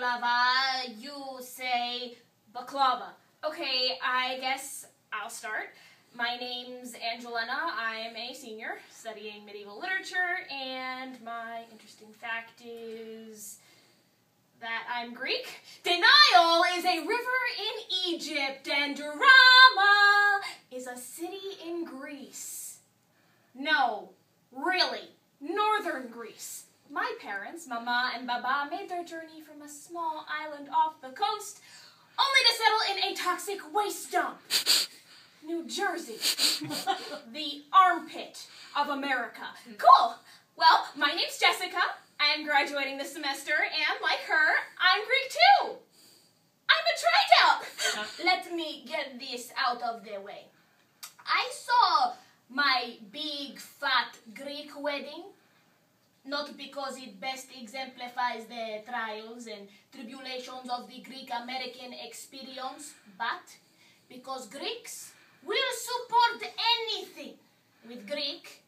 baklava, you say baklava. Okay, I guess I'll start. My name's Angelina. I'm a senior studying medieval literature, and my interesting fact is that I'm Greek. Denial is a river in Egypt, and Drama is a city in Greece. No, really, northern Greece. My parents, Mama and Baba, made their journey from a small island off the coast, only to settle in a toxic waste dump. New Jersey, the armpit of America. Cool. Well, my name's Jessica. I am graduating this semester, and like her, I'm Greek too. I'm a tryout. Let me get this out of the way. I saw my big fat Greek wedding, not because it best exemplifies the trials and tribulations of the Greek-American experience, but because Greeks will support anything with Greek,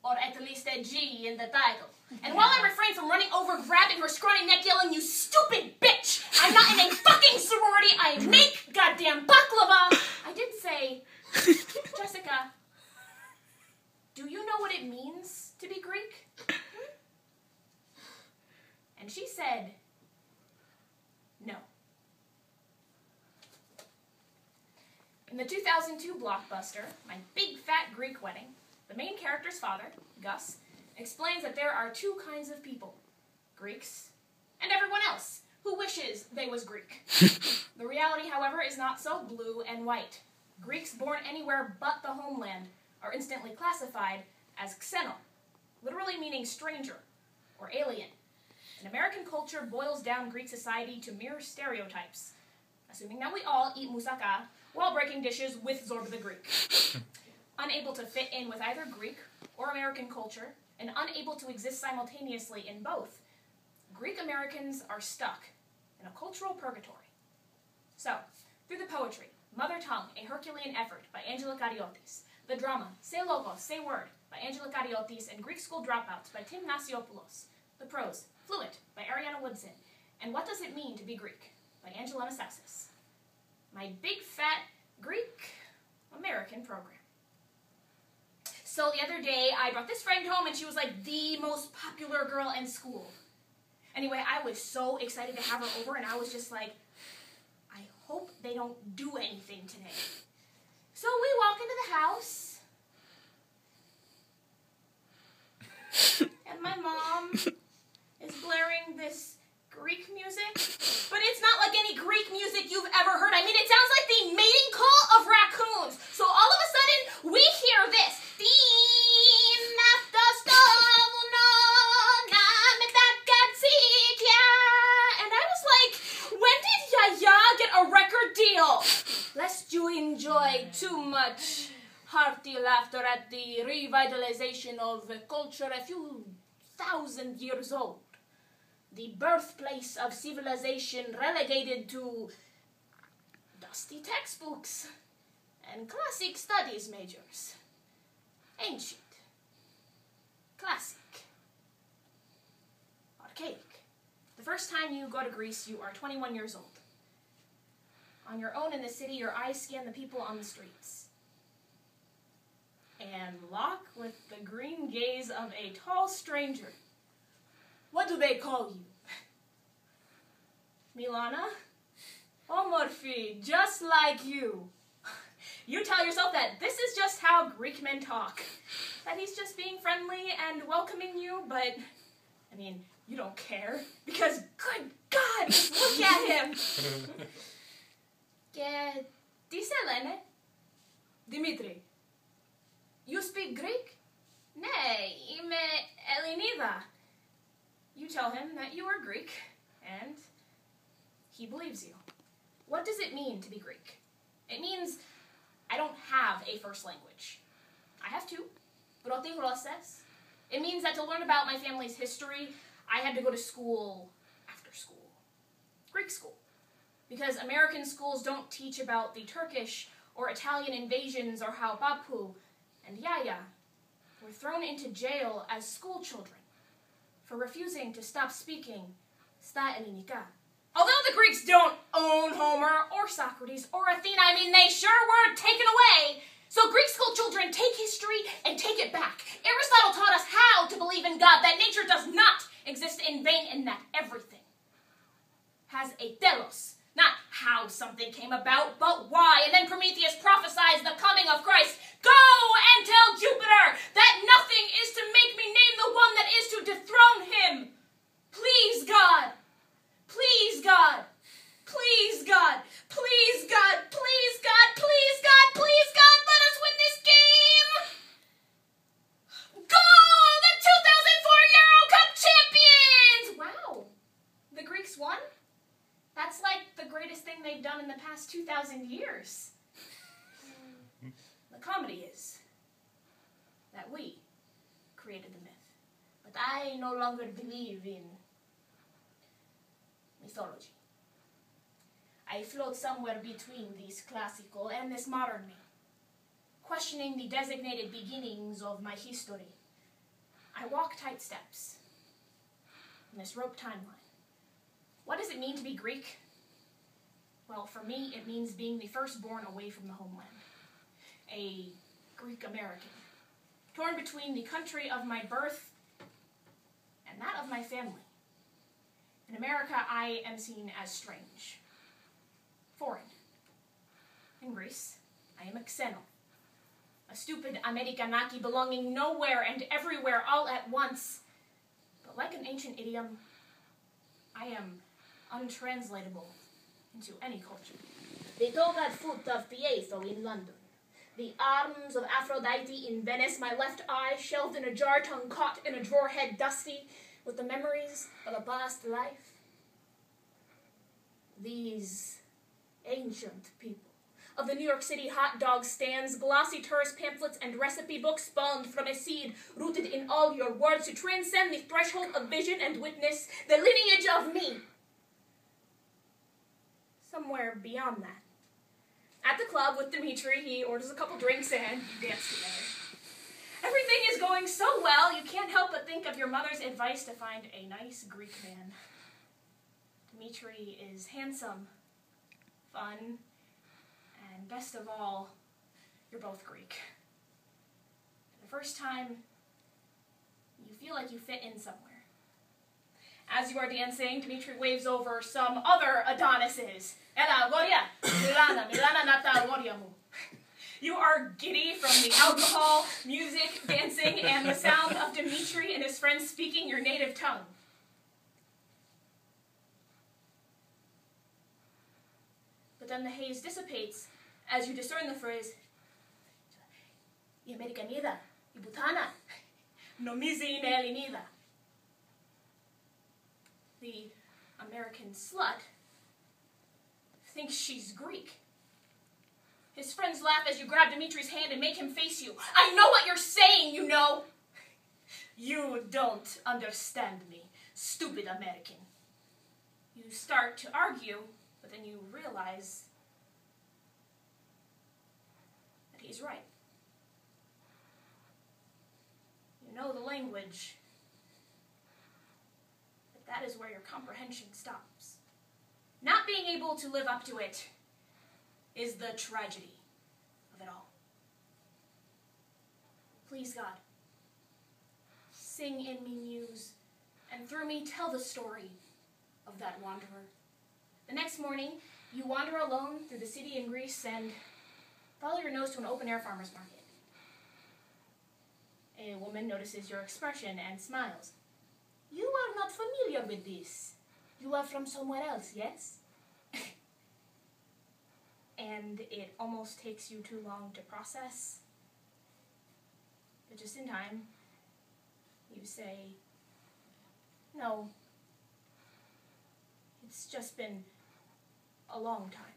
or at least a G in the title. And while I refrain from running over, grabbing her scrawny neck, yelling, "You stupid bitch! I'm not in a fucking sorority, I make goddamn baklava!" I did say, "Jessica, do you know what it means to be Greek?" And she said, "No." In the 2002 blockbuster, My Big Fat Greek Wedding, the main character's father, Gus, explains that there are two kinds of people, Greeks and everyone else who wishes they was Greek. The reality, however, is not so blue and white. Greeks born anywhere but the homeland are instantly classified as xeno, literally meaning stranger or alien. And American culture boils down Greek society to mere stereotypes, assuming that we all eat moussaka while breaking dishes with Zorba the Greek. Unable to fit in with either Greek or American culture, and unable to exist simultaneously in both, Greek Americans are stuck in a cultural purgatory. So, through the poetry, Mother Tongue, A Herculean Effort by Angela Kariotis, the drama, Say Logos, Say Word by Angela Kariotis, and Greek School Dropouts by Tim Nasiopoulos, the prose, Fluent by Ariana Woodson, and What Does It Mean to Be Greek by Angela Anastasis. My Big Fat Greek American program. So the other day, I brought this friend home, and she was like the most popular girl in school. Anyway, I was so excited to have her over, and I was just like, I hope they don't do anything today. So we walk into the house, and my mom is blaring this Greek music, but it's not like any Greek music you've ever heard. I mean, it sounds like the mating call of raccoons. So all of a sudden, we hear this. And I was like, when did Yaya get a record deal? Lest you enjoy too much hearty laughter at the revitalization of a culture a few thousand years old. The birthplace of civilization relegated to dusty textbooks and classic studies majors. Ancient, classic, archaic. The first time you go to Greece, you are 21 years old. On your own in the city, your eyes scan the people on the streets and lock with the green gaze of a tall stranger. What do they call you? Milana? Oh, Morphe, just like you. You tell yourself that this is just how Greek men talk. That he's just being friendly and welcoming you, but, I mean, you don't care. Because, good God, just look at him. Que dice Elene? Dimitri, you speak Greek? Nay, είμαι Elenida. You tell him that you are Greek, and he believes you. What does it mean to be Greek? It means I don't have a first language. I have two, Roti Roses. It means that to learn about my family's history, I had to go to school after school. Greek school. Because American schools don't teach about the Turkish or Italian invasions or how Bapu and Yaya were thrown into jail as school children for refusing to stop speaking sta Ellinika. Although the Greeks don't own Homer or Socrates or Athena, I mean, they sure were taken away. So Greek school children take history and take it back. Aristotle taught us how to believe in God, that nature does not exist in vain, and that everything has a telos. Not how something came about, but why. And then Prometheus prophesies the coming of Christ. Go and tell Jupiter that nothing is to make me name the one that is to dethrone him. Please, God. Please, God. Please, God. Please, God. Please, God. Please, God. Please, God. Let us win this game. Goal! The 2004 Euro Cup champions! Wow. The Greeks won? That's like the greatest thing they've done in the past 2,000 years. The comedy is that we created the myth. But I no longer believe in mythology. I float somewhere between this classical and this modern me, questioning the designated beginnings of my history. I walk tight steps in this rope timeline. What does it mean to be Greek? Well, for me, it means being the firstborn away from the homeland. A Greek American, torn between the country of my birth and that of my family. In America, I am seen as strange, foreign. In Greece, I am a xeno, a stupid Amerikanaki belonging nowhere and everywhere all at once. But like an ancient idiom, I am untranslatable into any culture. The togaed foot of Pietro in London, the arms of Aphrodite in Venice, my left eye shelved in a jar, tongue caught in a drawer, head dusty with the memories of a past life. These ancient people of the New York City hot dog stands, glossy tourist pamphlets, and recipe books spawned from a seed rooted in all your words to transcend the threshold of vision and witness the lineage of me. Somewhere beyond that. At the club with Dimitri, he orders a couple drinks and you dance together. Everything is going so well, you can't help but think of your mother's advice to find a nice Greek man. Dimitri is handsome, fun, and best of all, you're both Greek. For the first time, you feel like you fit in somewhere. As you are dancing, Dimitri waves over some other Adonises. Ela, Goria, Milana nata Goriamu. You are giddy from the alcohol, music, dancing, and the sound of Dimitri and his friends speaking your native tongue. But then the haze dissipates as you discern the phrase, "Y Americanida, y Butana, no misi ne elinida." The American slut thinks she's Greek. His friends laugh as you grab Dimitri's hand and make him face you. I know what you're saying, you know. You don't understand me, stupid American. You start to argue, but then you realize that he's right. You know the language, but that is where your comprehension stops. Not being able to live up to it is the tragedy of it all. Please, God, sing in me muse, and through me tell the story of that wanderer. The next morning, you wander alone through the city in Greece and follow your nose to an open-air farmer's market. A woman notices your expression and smiles. You are not familiar with this. You are from somewhere else, yes? And it almost takes you too long to process. But just in time, you say, no, it's just been a long time.